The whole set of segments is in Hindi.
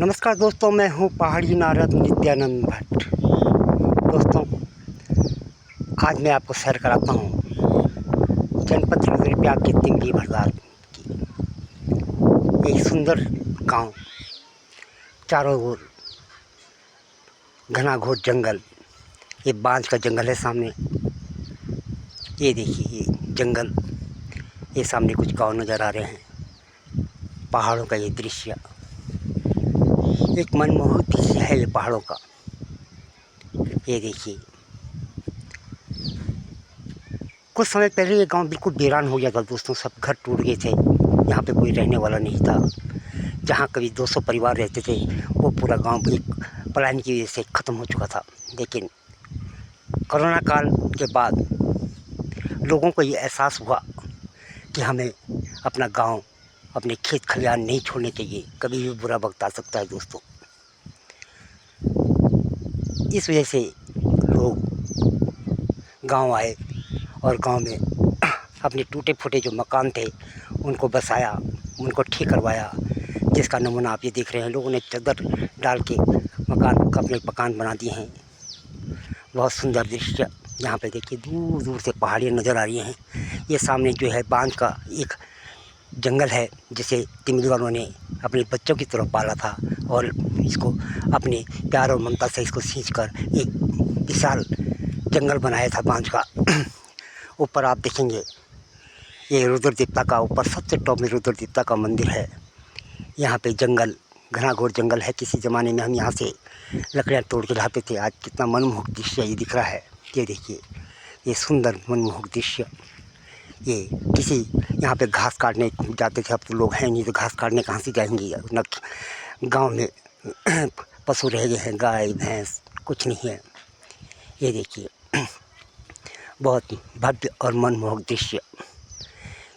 नमस्कार दोस्तों, मैं हूँ पहाड़ी नारद नित्यानंद भट्ट। दोस्तों, आज मैं आपको सैर कराता हूँ जनपद रुद्रप्रयाग के तिमली भरदार की एक सुंदर गांव। चारों ओर घना घोर जंगल, ये बांज का जंगल है सामने। ये देखिए ये जंगल, ये सामने कुछ गांव नज़र आ रहे हैं। पहाड़ों का ये दृश्य एक मनमोहक दृश्य है ये पहाड़ों का। ये देखिए, कुछ समय पहले ये गांव बिल्कुल वीरान हो गया था दोस्तों। सब घर टूट गए थे, यहाँ पे कोई रहने वाला नहीं था। जहाँ कभी 200 परिवार रहते थे, वो पूरा गांव एक पलायन की वजह से ख़त्म हो चुका था। लेकिन कोरोना काल के बाद लोगों को ये एहसास हुआ कि हमें अपना गांव, अपने खेत खलिहान नहीं छोड़ने चाहिए। कभी भी बुरा वक्त आ सकता है दोस्तों। इस वजह से लोग गांव आए और गांव में अपने टूटे फूटे जो मकान थे उनको बसाया, उनको ठीक करवाया। जिसका नमूना आप ये देख रहे हैं। लोगों ने चादर डाल के अपने मकान बना दिए हैं। बहुत सुंदर दृश्य। यहाँ पे देखिए दूर दूर से पहाड़ियाँ नज़र आ रही हैं। ये सामने जो है बांज का एक जंगल है, जिसे तिमली वालों ने अपने बच्चों की तरफ पाला था और इसको अपने प्यार और ममता से इसको सींचकर एक विशाल जंगल बनाया था बांज का। ऊपर आप देखेंगे ये रुद्र देवता का, ऊपर सबसे टॉप में रुद्र देवता का मंदिर है। यहाँ पे जंगल, घना घोर जंगल है। किसी ज़माने में हम यहाँ से लकड़ियाँ तोड़ के लाते थे। आज कितना मनमोहक दृश्य ये दिख रहा है। ये देखिए, ये सुंदर मनमोहक दृश्य। ये किसी यहाँ पे घास काटने जाते थे, अब तो लोग हैं नहीं तो घास काटने कहाँ से जाएंगे। न गाँव में पशु रह गए हैं, गाय भैंस कुछ नहीं है। ये देखिए, बहुत भव्य और मनमोहक दृश्य।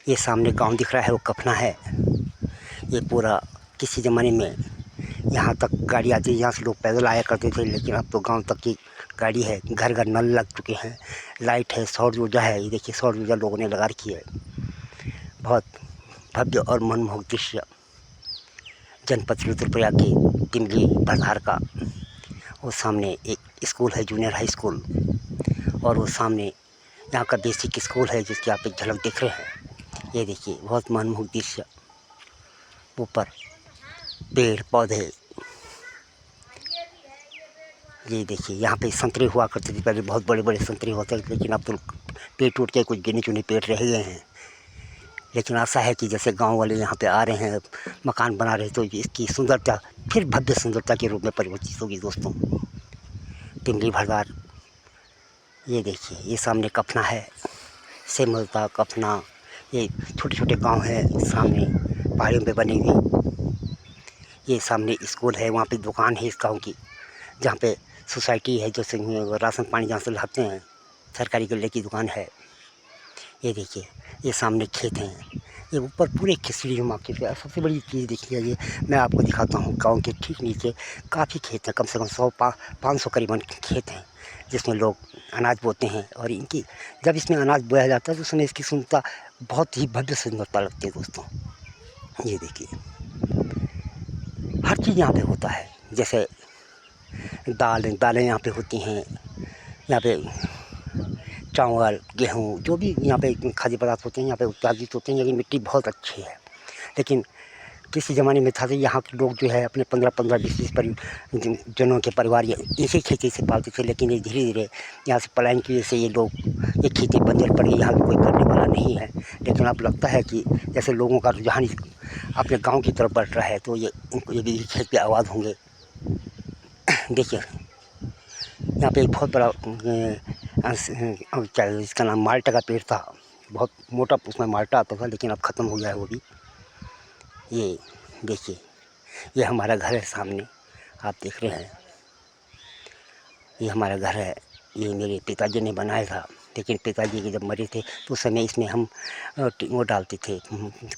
ये सामने गांव दिख रहा है, वो कफना है। ये पूरा किसी ज़माने में यहाँ तक गाड़ी आती है, यहाँ से लोग पैदल आया करते थे। लेकिन अब तो गांव तक की गाड़ी है, घर घर नल लग चुके हैं, लाइट है, सौर ऊर्जा है। ये देखिए सौर ऊर्जा लोगों ने लगा रखी है। बहुत भव्य और मनमोहक दृश्य जनपद रुद्रप्रयाग के तिमली भरदार का। वो सामने एक स्कूल है, जूनियर हाई स्कूल, और वो सामने यहाँ का बेसिक स्कूल है, जिसकी आप एक झलक देख रहे हैं। ये देखिए बहुत मनमोहक दृश्य। ऊपर पेड़ पौधे, ये देखिए यहाँ पे संतरे हुआ करते थे पहले, बहुत बड़े बड़े संतरे होते थे। लेकिन अब तो पेड़ टूट के कुछ गिने चुने पेड़ रह गए हैं। लेकिन आशा है कि जैसे गांव वाले यहाँ पे आ रहे हैं, मकान बना रहे हैं, तो इसकी सुंदरता फिर भव्य सुंदरता के रूप में परिवर्तित होगी दोस्तों। तिमली भरदार, ये देखिए ये सामने कफना है, सेमलता कफना। ये छोटे छोटे गांव हैं सामने पहाड़ियों पे बने हुए। ये सामने स्कूल है, वहाँ पे दुकान है इस गाँव की, जहाँ पे सोसाइटी है, जैसे राशन पानी जहाँ से लाते हैं, सरकारी गल्ले की दुकान है। ये देखिए ये सामने खेत हैं। ये ऊपर पूरे खिचड़ी में आपके प्यार। सबसे बड़ी चीज़ देखिए, ये मैं आपको दिखाता हूँ। गांव के ठीक नीचे काफ़ी खेत हैं, कम से कम 100-500 करीबन खेत हैं, जिसमें लोग अनाज बोते हैं। और इनकी जब इसमें अनाज बोया जाता है तो उसमें इसकी सुंदरता, बहुत ही भव्य सुंदरता लगती है दोस्तों। ये देखिए हर चीज़ यहाँ पे होता है। जैसे दालें यहाँ पे होती हैं, यहाँ पे चावल गेहूँ जो भी यहाँ पे खाद्य पदार्थ होते हैं यहाँ पे उत्पादित होते हैं। लेकिन मिट्टी बहुत अच्छी है। लेकिन किसी ज़माने में था तो यहाँ के लोग जो है अपने 15-15 20-20 जनों के परिवार ये इसी खेती से पालते थे। लेकिन ये धीरे धीरे यहाँ से पलायन की वजह से ये लोग, ये खेती बंजर पड़ गई, यहाँ कोई करने वाला नहीं है। लेकिन अब लगता है कि जैसे लोगों का रुझान अपने गाँव की तरफ बढ़ रहा है, तो ये इनको ये भी खेत पे आबाद होंगे। देखिए यहाँ पे एक बहुत बड़ा क्या इसका नाम माल्टा का पेड़ था, बहुत मोटा, उसमें माल्टा आता था, लेकिन अब ख़त्म हो गया है वो भी। ये देखिए ये हमारा घर है सामने, आप देख रहे हैं। ये हमारा घर है, ये मेरे पिताजी ने बनाया था। लेकिन पिताजी के जब मरे थे तो उस समय इसमें हम वो डालते थे,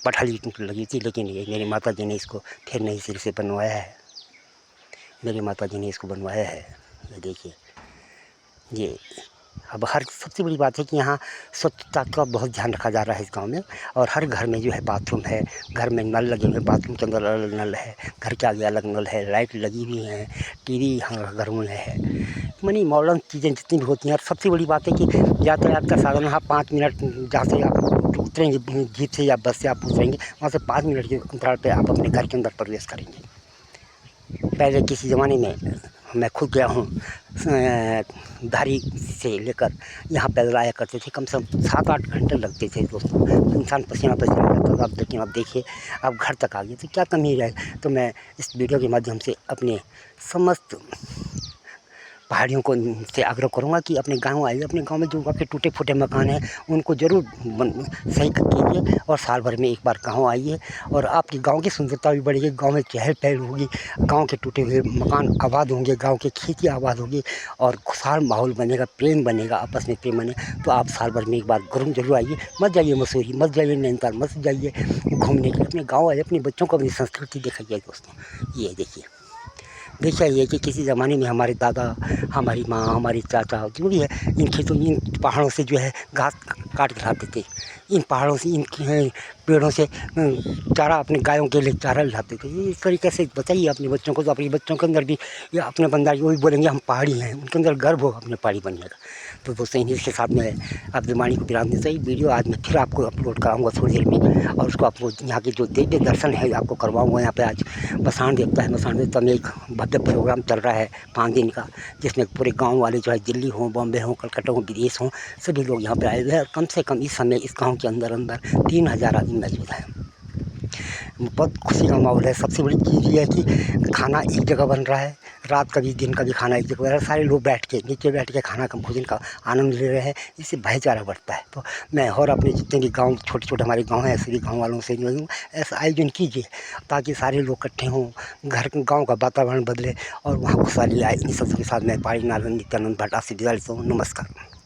पठाली लगी थी। लेकिन ये मेरी माता जी ने इसको फिर नई सिरे से बनवाया है। मेरी माता जी ने इसको बनवाया है। ये देखिए ये अब हर सबसे बड़ी बात है कि यहाँ स्वच्छता का बहुत ध्यान रखा जा रहा है इस गांव में, और हर घर में जो है बाथरूम है, घर में नल लगे हुए, बाथरूम के अंदर अलग नल है, घर के आगे अलग नल है, लाइट लगी हुई है, टीवी हर घरों में है। मानी मॉडर्न चीज़ें जितनी भी होती हैं। और सबसे बड़ी बात है कि यातायात का साधन यहाँ 5 मिनट जहाँ से आप उतरेंगे जीप से या बस से आप उतरेंगे, वहाँ से 5 मिनट के अंतराल पे आप अपने घर के अंदर प्रवेश करेंगे। पहले किसी ज़माने में मैं खुद गया हूँ, धारी से लेकर यहाँ पैदल आया करते थे, कम से कम 7-8 घंटे लगते थे दोस्तों। इंसान पसीना पसीना रहता था। लेकिन अब देखिए, अब घर तक आ गए तो क्या कमी रहे। तो मैं इस वीडियो के माध्यम से अपने समस्त पहाड़ियों को से आग्रह करूँगा कि अपने गाँव आइए। अपने गाँव में जो आपके टूटे फूटे मकान हैं उनको ज़रूर सही कीजिए, और साल भर में एक बार गाँव आइए, और आपके गाँव की सुंदरता भी बढ़ेगी, गाँव में चहल पहल होगी, गाँव के टूटे हुए मकान आबाद होंगे, गाँव की खेती आबाद होगी, और खुशहाल माहौल बनेगा, प्रेम बनेगा, आपस में प्रेम बनेगा। तो आप साल भर में एक बार ज़रूर आइए। मत जाइए मसूरी, मत जाइए नैनीताल, मत जाइए घूमने के लिए। अपने गाँव आइए, अपने बच्चों को अपनी संस्कृति दिखाइए दोस्तों। ये देखिए ये कि किसी ज़माने में हमारे दादा, हमारी माँ, हमारे चाचा जो भी है, इन खेतों में, इन पहाड़ों से जो है घास काट के लाते थे। इन पहाड़ों से, इन पेड़ों से चारा, अपने गायों के लिए चारा लाते थे। इस तरीके से बताइए अपने बच्चों को, तो अपने बच्चों के अंदर भी या अपने बंदा जो भी बोलेंगे हम पहाड़ी हैं, उनके अंदर गर्व होगा अपने पहाड़ी बनने का। तो दोस्तों इन्हीं के साथ में अब वाणी को विराम देता। ये वीडियो आज मैं फिर आपको अपलोड कराऊंगा थोड़ी देर में, और उसको आपको यहाँ के जो दिव्य दर्शन है आपको करवाऊंगा। यहाँ पे आज मसान देवता है, मसान देवता में एक भव्य प्रोग्राम चल रहा है 5 दिन का, जिसमें पूरे गाँव वाले जो है दिल्ली हों, बॉम्बे हों, कलकत्ता हों, विदेश हों, सभी लोग यहाँ पर आए हुए हैं। और कम से कम इस समय इस गाँव के अंदर 3000 आदमी मौजूद हैं। बहुत खुशी का माहौल है। सबसे बड़ी चीज़ ये है कि खाना एक जगह बन रहा है, रात का भी दिन का भी खाना एक जगह बन रहा है। सारे लोग बैठ के नीचे बैठ के खाना का भोजन का आनंद ले रहे हैं। इससे भाईचारा बढ़ता है। तो मैं और अपने जितने भी गाँव, छोटे छोटे हमारे गाँव हैं, सभी गाँव वालों से ऐसा आयोजन कीजिए ताकि सारे लोग इकट्ठे हों, घर गाँव का वातावरण बदले और वहाँ खुशहाली आए। इन सब के साथ मैं पहाड़ी नारायण नित्यानंद भट्ट आपसे विदा लेता हूँ। नमस्कार।